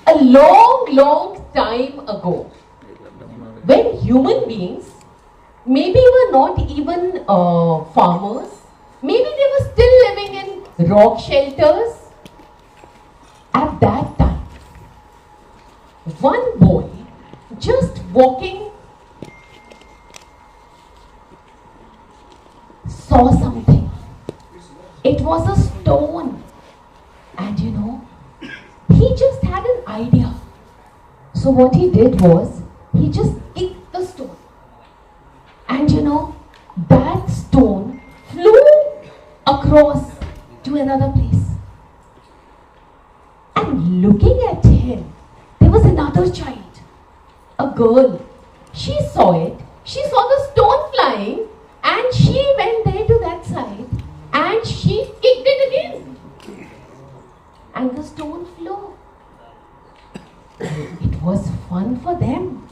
A long time ago, when human beings maybe were not even farmers, maybe they were still living in rock shelters. At that time, one boy just walking saw something. It was a stone, and he just had an idea. So what he did was, he just kicked the stone. And that stone flew across to another place. And looking at him, there was another child, a girl. She saw it, she saw the stone flying, and she went there to that side, and she kicked it again. And the stone flew. It was fun for them.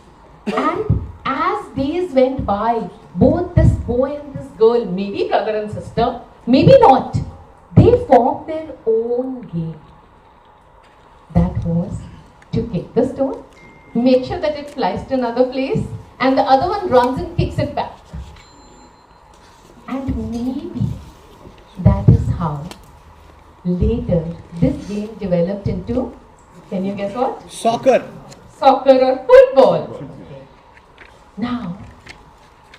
And as days went by, both this boy and this girl, maybe brother and sister, maybe not, they formed their own game. That was to kick the stone, make sure that it flies to another place, and the other one runs and kicks it back. And maybe that is how later this game developed into, can you guess what? Soccer or football. Now,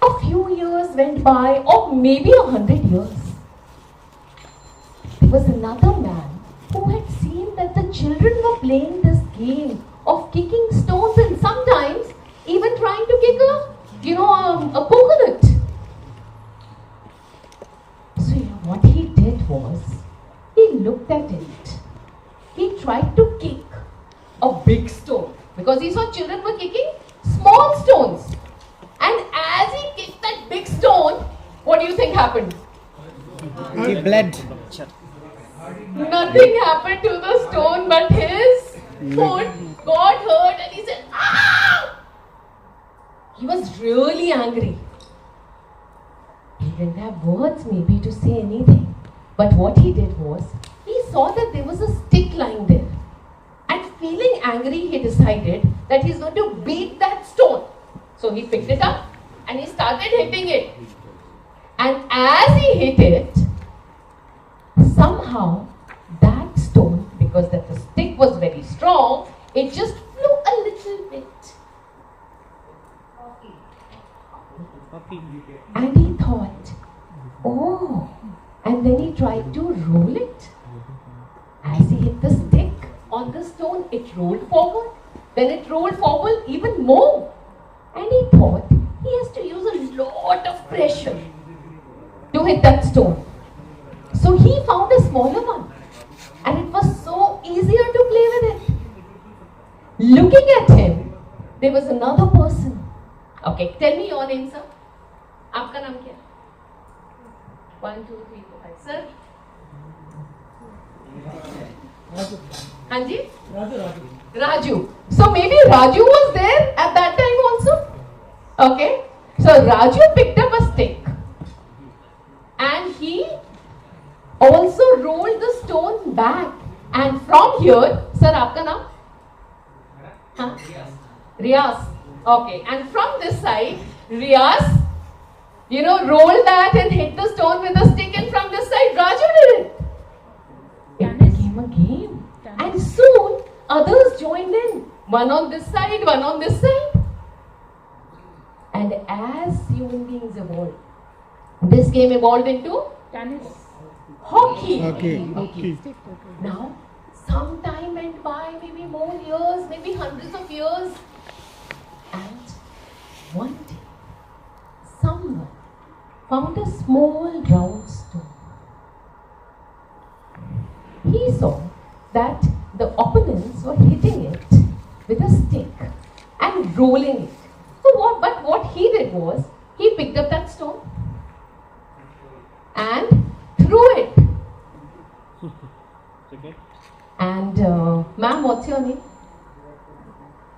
a few years went by, or maybe 100 years. There was another man who had seen that the children were playing this game of kicking stones and sometimes even trying to kick a coconut. So what he did was, he looked at it. He tried to kick a big stone because he saw children were kicking small stones. And as he kicked that big stone, what do you think happened? he bled. Nothing happened to the stone, but his foot got hurt and he said, "Ah!" He was really angry. He didn't have words maybe to say anything. But what he did was, he saw that there was a stick lying there. And feeling angry, he decided that he's going to beat that stone. So he picked it up and he started hitting it. And as he hit it, somehow that stone, because that the stick was very strong, it just flew a little bit. And he thought, oh, and then he tried to roll it. As he hit the stick on the stone, it rolled forward. Then it rolled forward even more. And he thought he has to use a lot of pressure to hit that stone. So he found a smaller one. And it was so easier to play with it. Looking at him, there was another person. Okay, tell me your name, sir. आपका नाम क्या? 1, 2, 3, 4, 5. Sir? हाँ जी? Raju. So maybe Raju was there at that time also. Okay. So Raju picked up a stick and he also rolled the stone back. And from here, sir, आपका नाम? हाँ? Riyas. Okay. And from this side, Riyas, rolled that and hit the stone with a stick, and from this side, Raju did it. It became a game. And soon, others joined in. One on this side, one on this side. And as human beings evolved, this game evolved into tennis, hockey. Okay. Now, some time went by, maybe more years, maybe hundreds of years. And one day, someone found a small round stone. He saw that the opponents were hitting it with a stick and rolling it. But what he did was, he picked up that stone and threw it. And ma'am, what's your name?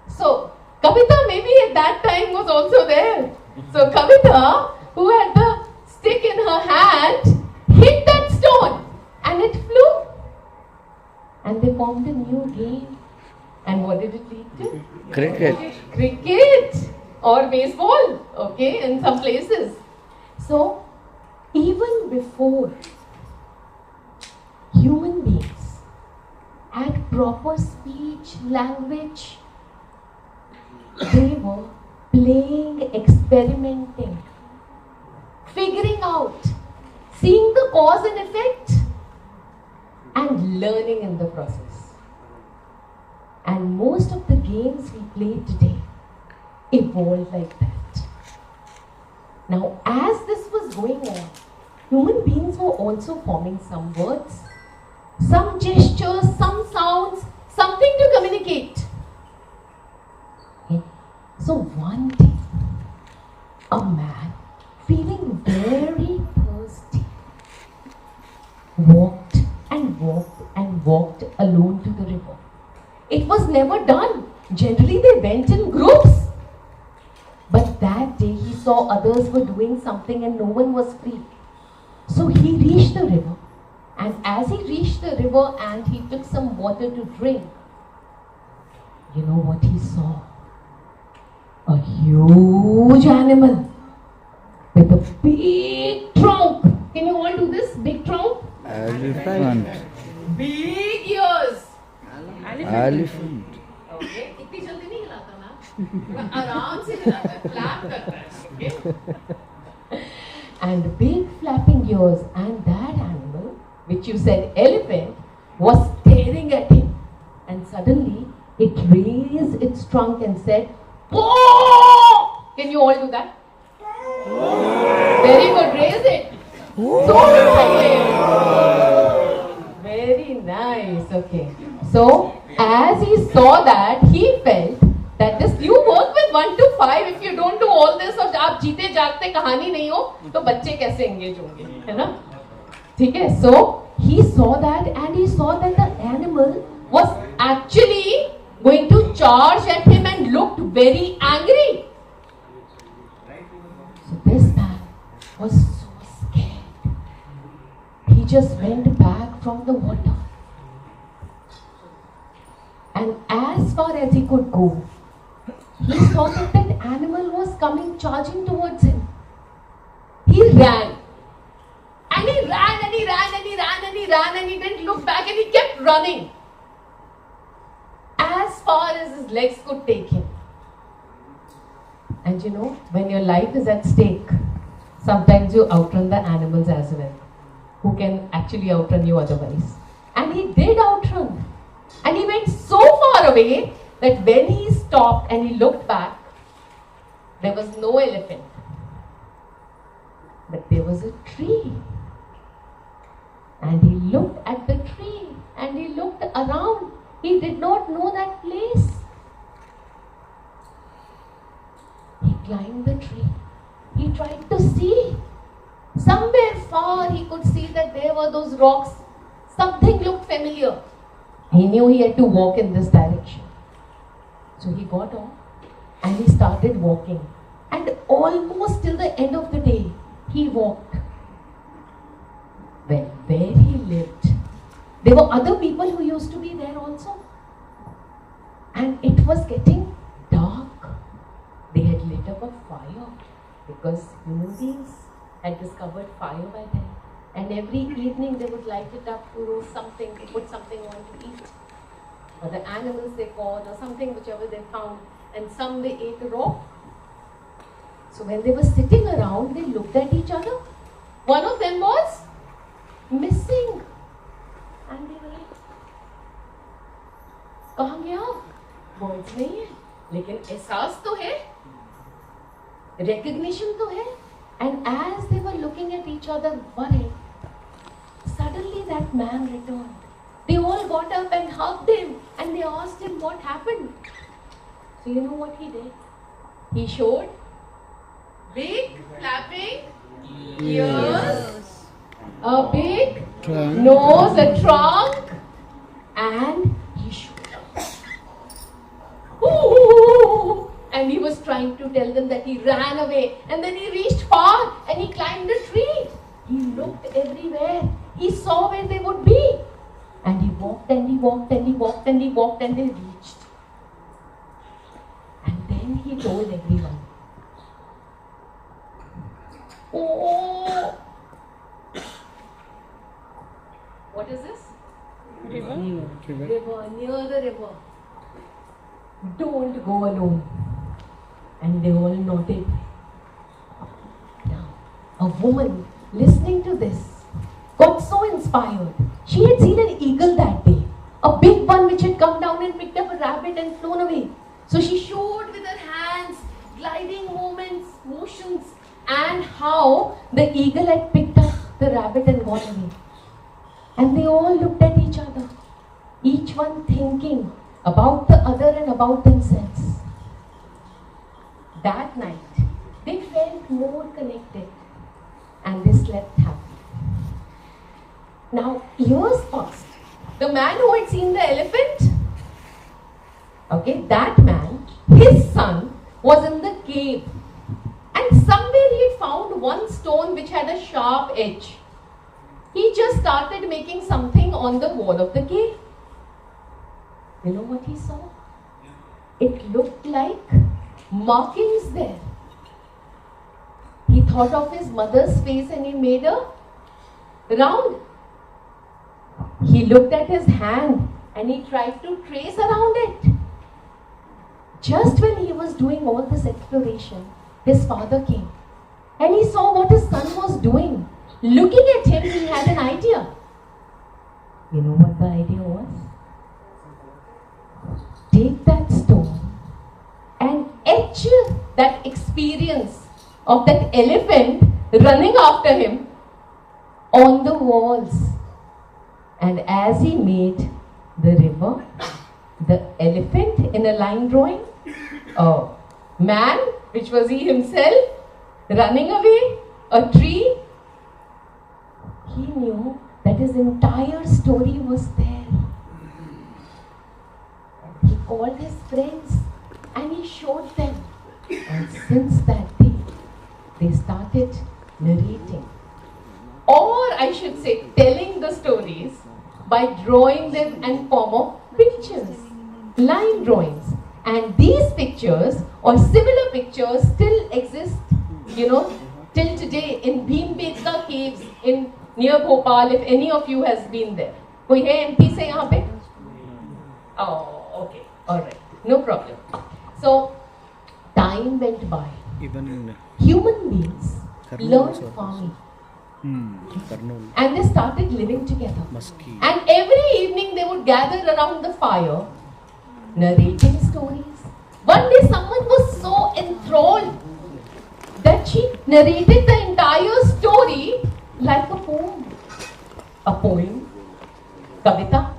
So, Kavita maybe at that time was also there. So Kavita, who had the stick in her hand, hit that stone and it flew. And they formed a new game. And what did it lead to? Cricket. Cricket or baseball, okay, in some places. So, even before human beings had proper speech, language, they were playing, experimenting, figuring out, seeing the cause and effect, and learning in the process. And most of the games we play today evolved like that. Now, as this was going on, human beings were also forming some words, some gestures, some sounds, something to communicate. Okay. So one day, a man, feeling very thirsty, walked and walked and walked alone to the river. It was never done. Generally, they went in groups. But that day, he saw others were doing something and no one was free. So he reached the river. And as he reached the river and he took some water to drink, you know what he saw? A huge animal with a big trunk. Can you all do this? Big trunk? Elephant. Big ears. Elephant. Okay. इतनी जल्दी नहीं हिलाता ना. आराम से हिलाता है. Flap करता है. Okay. And big flapping ears, and that animal, which you said elephant, was staring at him. And suddenly, it raised its trunk and said, "Whoa!" Can you all do that? Very good. Raise it. So very nice. Okay. So, as he saw that, he felt that this, you work with 1 to 5. If you don't do all this, और आप जीते जागते कहानी नहीं हो, तो बच्चे कैसे engage होंगे, है ना? ठीक है? So, he saw that and he saw that the animal was actually going to charge at him and looked very angry. So this man was so scared. He just went back from the water. And as far as he could go, he saw that that animal was coming charging towards him. He ran. And he ran and he ran and he ran and he ran and he didn't look back and he kept running. As far as his legs could take him. And you know, when your life is at stake, sometimes you outrun the animals as well, who can actually outrun you otherwise. And he did outrun. And he went so far away that when he stopped and he looked back, there was no elephant. But there was a tree. And he looked at the tree and he looked around. He did not know that place. He climbed the tree. He tried to see. Somewhere far he could see that there were those rocks. Something looked familiar. He knew he had to walk in this direction. So he got on and he started walking. And almost till the end of the day, he walked. Well, where he lived, there were other people who used to be there also. And it was getting dark. They had lit up a fire because human beings had discovered fire by then. And every evening they would light it up to roast something, to put something on to eat. Or the animals they caught or something, whichever they found. And some they ate raw. So when they were sitting around, they looked at each other. One of them was missing. And they were like, कहाँ गया? Words नहीं है, लेकिन एहसास तो है, recognition तो है. And as they were looking at each other worried, suddenly that man returned. They all got up and hugged him and they asked him what happened. So you know what he did? He showed big flapping ears, a big nose, a trunk, and he showed up. Ooh! And he was trying to tell them that he ran away and then he reached far and he climbed a tree. He looked everywhere. He saw where they would be. And he walked and he walked and he walked and he walked and they reached. he told everyone. Oh! What is this? River. River, near the river. Don't go alone. And they all nodded. Now, a woman listening to this got so inspired. She had seen an eagle that day, a big one which had come down and picked up a rabbit and flown away. So she showed with her hands, gliding motions, and how the eagle had picked up the rabbit and gone away. And they all looked at each other, each one thinking about the other and about themselves. That night, they felt more connected and they slept happy. Now, years passed. The man who had seen the elephant, that man, his son, was in the cave. And somewhere he had found one stone which had a sharp edge. He just started making something on the wall of the cave. You know what he saw? It looked like markings there. He thought of his mother's face and he made a round. He looked at his hand and he tried to trace around it. Just when he was doing all this exploration, his father came and he saw what his son was doing. Looking at him, he had an idea. You know what the idea was? Take that stone and etch that experience of that elephant running after him on the walls. And as he made the river, the elephant in a line drawing, a man, which was he himself, running away, a tree, he knew that his entire story was there. He called his friends and he showed them. And since that day, they started narrating, or I should say telling the stories by drawing them in form of pictures, line drawings. And these pictures or similar pictures still exist, till today in Bhimbedka caves in near Bhopal, if any of you has been there. Koi hai MP se yahan pe? Oh, okay, alright, no problem. So, time went by. Even Human beings learned farming. Karnool, And they started living together. Musky. And every evening they would gather around the fire, narrating stories. One day someone was so enthralled that she narrated the entire story like a poem. A poem, Kavita.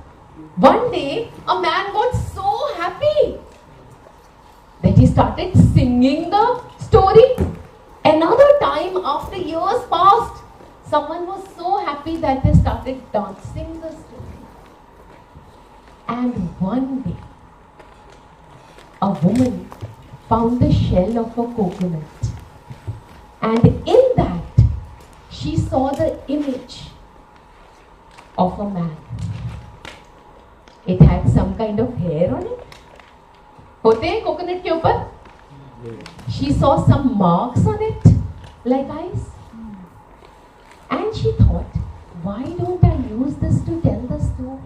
One day a man got so happy that he started singing the story. Another time, after years passed, someone was so happy that they started dancing the story. And one day, a woman found the shell of a coconut. And in that, she saw the image of a man. It had some kind of hair on it. होते हैं coconut के ऊपर? She saw some marks on it, like eyes. And she thought, why don't I use this to tell the story?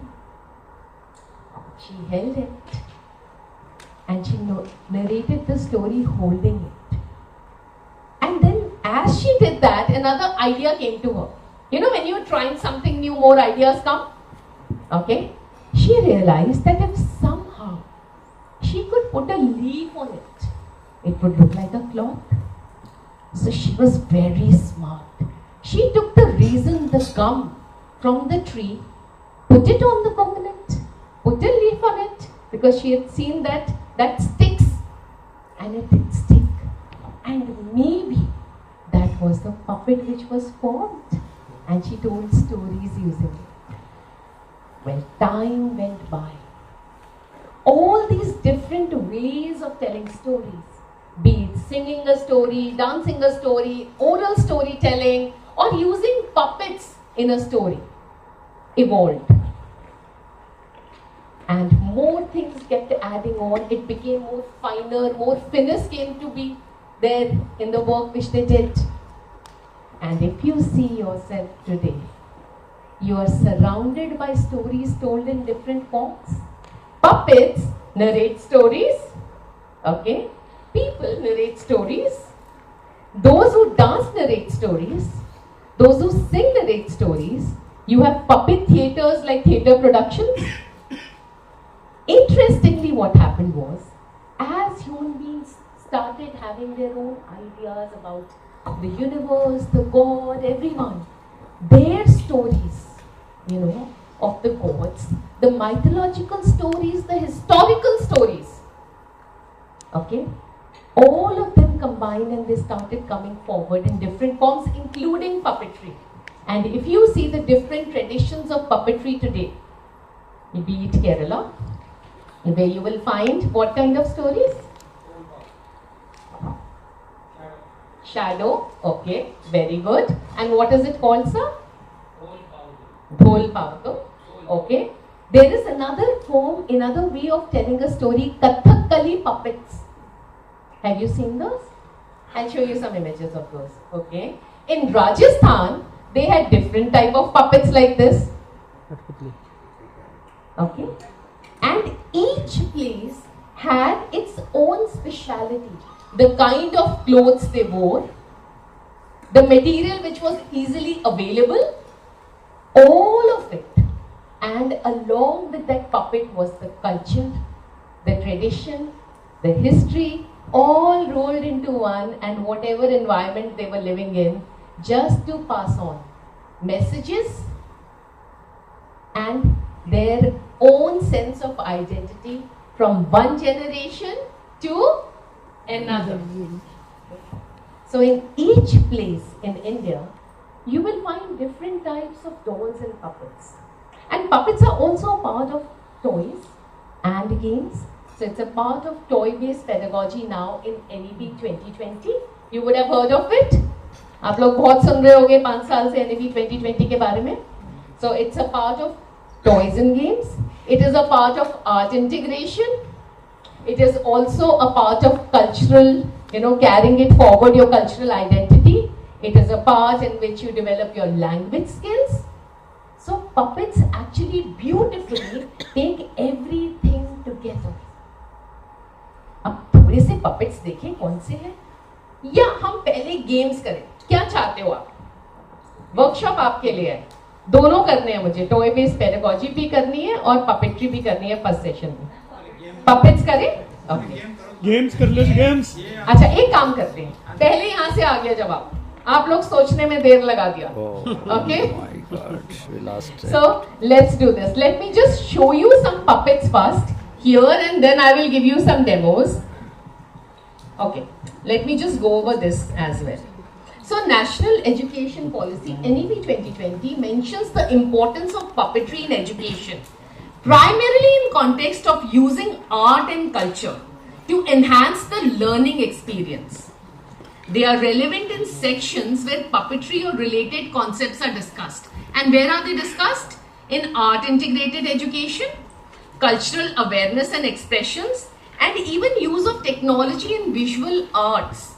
She held it and she narrated the story holding it. And then as she did that, another idea came to her. When you're trying something new, more ideas come. Okay? She realized that if somehow she could put a leaf on it, it would look like a cloth. So she was very smart. She took the resin, the gum from the tree, put it on the coconut, put a leaf on it, because she had seen that sticks, and it did stick. And maybe that was the puppet which was formed, and she told stories using it. Well, time went by. All these different ways of telling stories, be it singing a story, dancing a story, oral storytelling, or using puppets in a story, evolved. And more things kept adding on. It became more finer, more finesse came to be there in the work which they did. And if you see yourself today, you are surrounded by stories told in different forms. Puppets narrate stories, okay? People narrate stories. Those who dance narrate stories. Those who sing narrate stories. You have puppet theatres like theatre productions. Interestingly, what happened was, as human beings started having their own ideas about the universe, the God, everyone, their stories, of the gods, the mythological stories, the historical stories, okay, all of them combined and they started coming forward in different forms, including puppetry. And if you see the different traditions of puppetry today, be it Kerala, where you will find what kind of stories? Shadow, okay, very good. And what is it called, sir? Dhol Pavdo, okay. There is another form, another way of telling a story, Kathakali puppets. Have you seen those? I'll show you some images of those, okay. In Rajasthan, they had different type of puppets like this, okay. And each place had its own speciality. The kind of clothes they wore, the material which was easily available, all of it. And along with that puppet was the culture, the tradition, the history, all rolled into one, and whatever environment they were living in, just to pass on messages and their own sense of identity from one generation to another. So in each place in India, you will find different types of dolls and puppets. And puppets are also a part of toys and games. So it's a part of toy-based pedagogy now in NEP 2020. You would have heard of it. आप लोग बहुत सुन रहे होंगे 5 साल से NEP 2020 के बारे में. So it's a part of toys and games. It is a part of art integration. It is also a part of cultural, carrying it forward, your cultural identity. It is a part in which you develop your language skills. So puppets actually beautifully take everything together. अब थोड़े से puppets देखें कौन से हैं? या हम पहले games करें? क्या चाहते हो आप? Workshop आपके लिए है. दोनों करने हैं मुझे. Toy based pedagogy भी करनी है और puppetry भी करनी है first session में. Puppets करें? Okay. गेम्स कर लो गेम्स. अच्छा एक काम करते हैं. पहले यहाँ से आ गया जवाब. आप लोग सोचने में देर लगा दिया. Okay? Oh my God, we lost it. So let's do this. Let me just show you some puppets first here, and then I will give you some demos. Okay. Let me just go over this as well. So National Education Policy NEP 2020 mentions the importance of puppetry in education, primarily in context of using art and culture to enhance the learning experience. They are relevant in sections where puppetry or related concepts are discussed. And where are they discussed? In art integrated education, cultural awareness and expressions, and even use of technology in visual arts.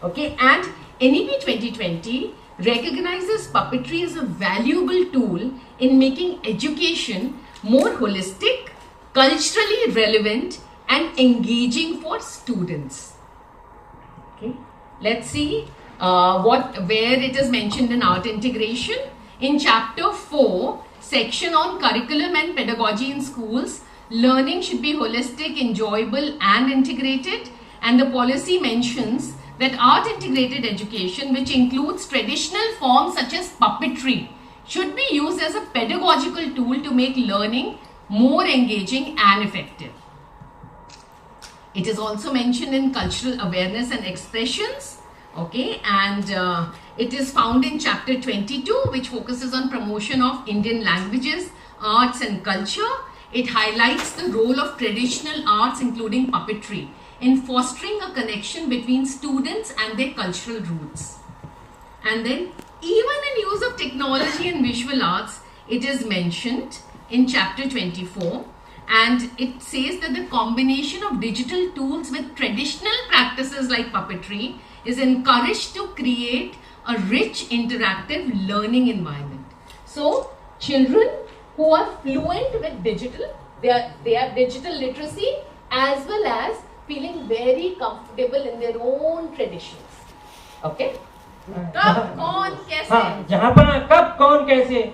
Okay, and NEP 2020 recognizes puppetry as a valuable tool in making education more holistic, culturally relevant, and engaging for students. Okay, let's see where it is mentioned in art integration. In chapter 4, section on curriculum and pedagogy in schools, learning should be holistic, enjoyable, and integrated. And the policy mentions that art integrated education, which includes traditional forms such as puppetry, should be used as a pedagogical tool to make learning more engaging and effective. It is also mentioned in cultural awareness and expressions, okay, and it is found in chapter 22, which focuses on promotion of Indian languages, arts and culture. It highlights the role of traditional arts, including puppetry, in fostering a connection between students and their cultural roots. And then even in use of technology and visual arts, it is mentioned in chapter 24 And it says that the combination of digital tools with traditional practices like puppetry is encouraged to create a rich interactive learning environment. So children who are fluent with digital, they have digital literacy as well as feeling very comfortable in their own traditions. Okay? कब कौन कैसे? हाँ, जहाँ पर कब कौन कैसे?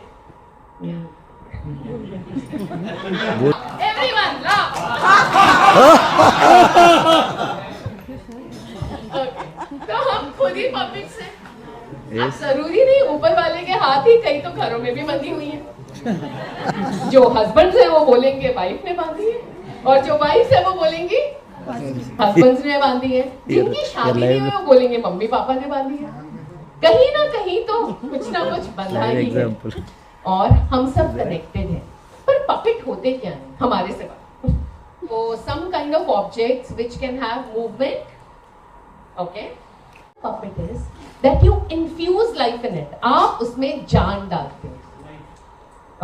Everyone laugh. तो हम खुद ही पपेट्स हैं. अब जरूरी नहीं ऊपर वाले के हाथ ही, कई तो घरों में भी बंधी हुई है. जो हस्बैंड है वो बोलेंगे वाइफ ने बांधी है, और जो वाइफ है वो बोलेंगी हस्बैंड ने बांधी है. जिनकी शादी नहीं हुई वो बोलेंगे मम्मी पापा ने बांधी है. कहीं ना कहीं तो कुछ ना कुछ बंधा ही है, और हम सब कनेक्टेड हैं. पर पपेट होते क्या हैं हमारे सिवा? तो some kind of objects which can have movement. Okay? Puppet is that you infuse life in it. आप उसमें जान डालते हो.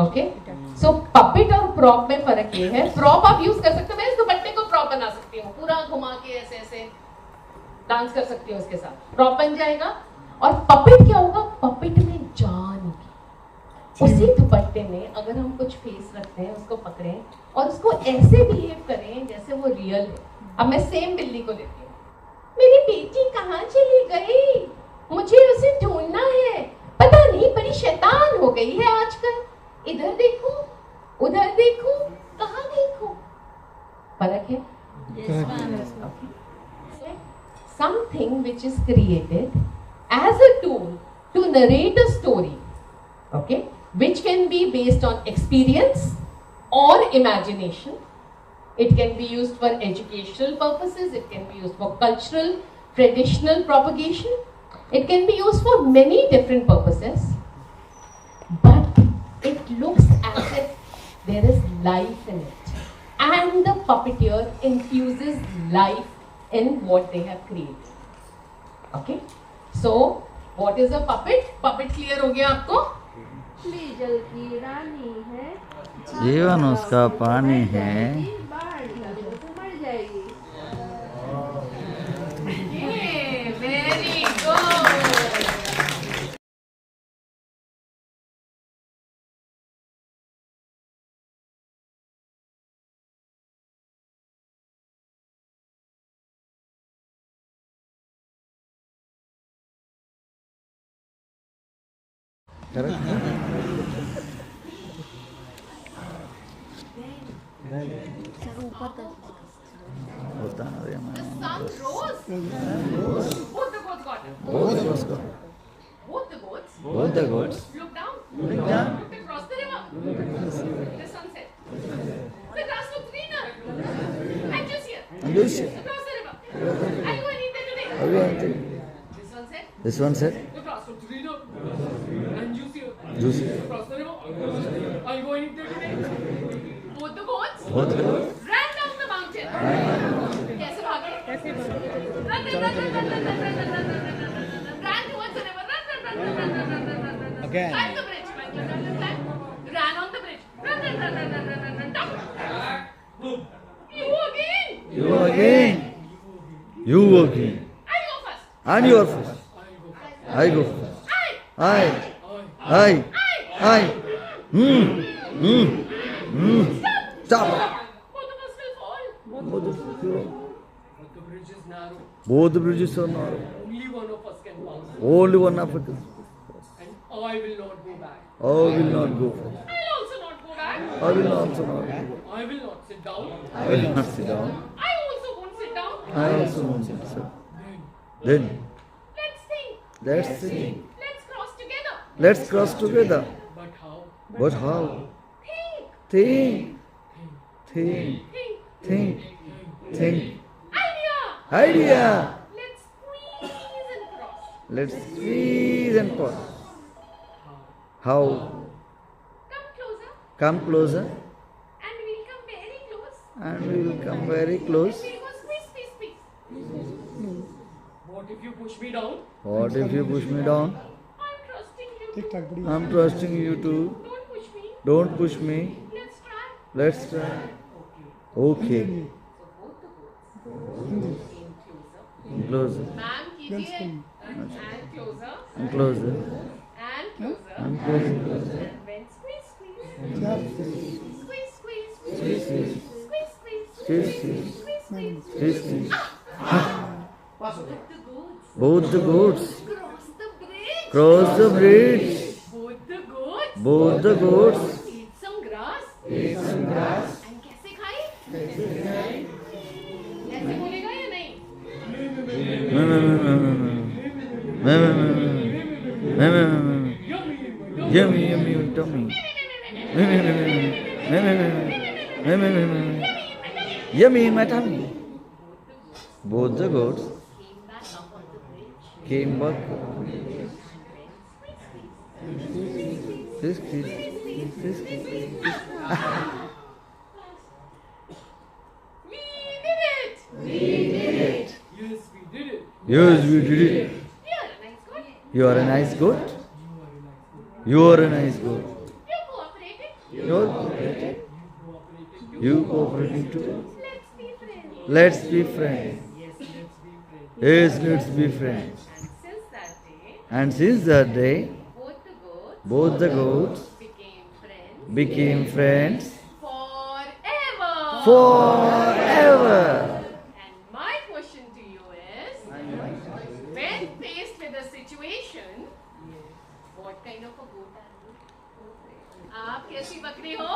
ओके, सो पपेट और प्रॉप में फर्क ये है. प्रॉप आप यूज कर सकते हो. मैं इस दुपट्टे को प्रॉप बना सकती हूँ, पूरा घुमा के ऐसे ऐसे डांस कर सकती हूँ उसके साथ, प्रॉप बन जाएगा. और पपेट क्या होगा? पपेट में जान होगी. उसी दुपट्टे में अगर हम कुछ फेस रखते हैं, उसको पकड़ें और उसको ऐसे बिहेव करें जैसे वो रियल है. अब मैं सेम बिल्ली को लेती हूँ. मेरी बेटी कहाँ चली गई? मुझे उसे ढूंढना है. पता नहीं बड़ी शैतान हो गई है आजकल. इधर देखो, उधर देखो, कहाँ देखो. फर्क है. Something which is created as a tool to narrate a story, okay, which can be based on experience or imagination. It can be used for educational purposes. It can be used for cultural, traditional propagation. It can be used for many different purposes. But it looks as if there is life in it. And the puppeteer infuses life in what they have created. Okay? So, what is a puppet? Puppet clear हो गया आपको? जल की रानी है, जीवन उसका पानी है. बाढ़ डालो तो मर जाएगी. Very good. होता ना रे The sun rose. Both the goats got it. बहुत उसको Both the goats बहुत the goats looked down. Looked across the river. The sun set. The grass looked greener. And just here. Across the river. I'll go and eat there today. This one said. This one said The grass looked greener. And juicier. juicy. Across the river. I'll go and eat there today. Both the goats बहुत the goats ran down the mountain. कैसे भागे? Run, run, run, run, run, run, run, run, run, run, run, run, run, run. Ran towards the river. Run, run, run, run, run, run, run, run, run, run. Again. Climb the bridge. Climb, climb, climb, climb. Ran on the bridge. Run, run, run, run, run, run, run, run. Down. You again. you again you again I go first. and you are first. I go first. I stop. Both of us will fall. The bridge is narrow. Both the bridges are narrow. Only one of us can pass. Only one of us. And I will not go back. I will not go first. I'll also not go back. I will also not go. I will not sit down. I will not sit down. I also won't sit down. I also won't sit down. Then Let's think. let's sing. Let's cross together. Let's cross together. But how? But how? Think. Think. Think. Think. Idea. Idea. Let's squeeze and cross. Let's squeeze and cross. How? Come closer. Come closer. And we'll come very close. And we will come very close. We'll go squeeze, squeeze, squeeze. What if you push me down? What if you push me down? I'm trusting you. too. I'm trusting you too. Don't push me. Don't push me. Let's try. Let's try. Okay. So both the goats came closer. Closer. Ma'am कीजिए. And closer. And closer. And closer. And closer. And went squeeze, squeeze. Squeeze, squeeze. Squeeze, squeeze. Squeeze, squeeze. Squeeze, squeeze. Squeeze, squeeze. Squeeze, squeeze. Both the goats Both the goats crossed the bridge. cross the bridge. Both the goats Both the goats eat some grass. ate some grass. And कैसे खाई? ऐसे बोलेगा या नहीं? Yummy, yummy, tummy. Yummy in my tummy. Both the goats Came back up on the bridge. came back. Squeeze, squeeze. Squeeze, squeeze. We did it! Yes, we did it. Yes, we did it. You are a nice goat. You are a nice goat. You are a nice goat. You cooperated. You are cooperating. You cooperating too. Let's be friends. Let's be friends. Yes, let's be friends. Yes, let's be friends. And since that day, And since that day, both the goats both the goats became friends became friends forever. forever. And my question to you is, when faced with a situation, what kind of a goat are you? आप कैसी बकरी हो?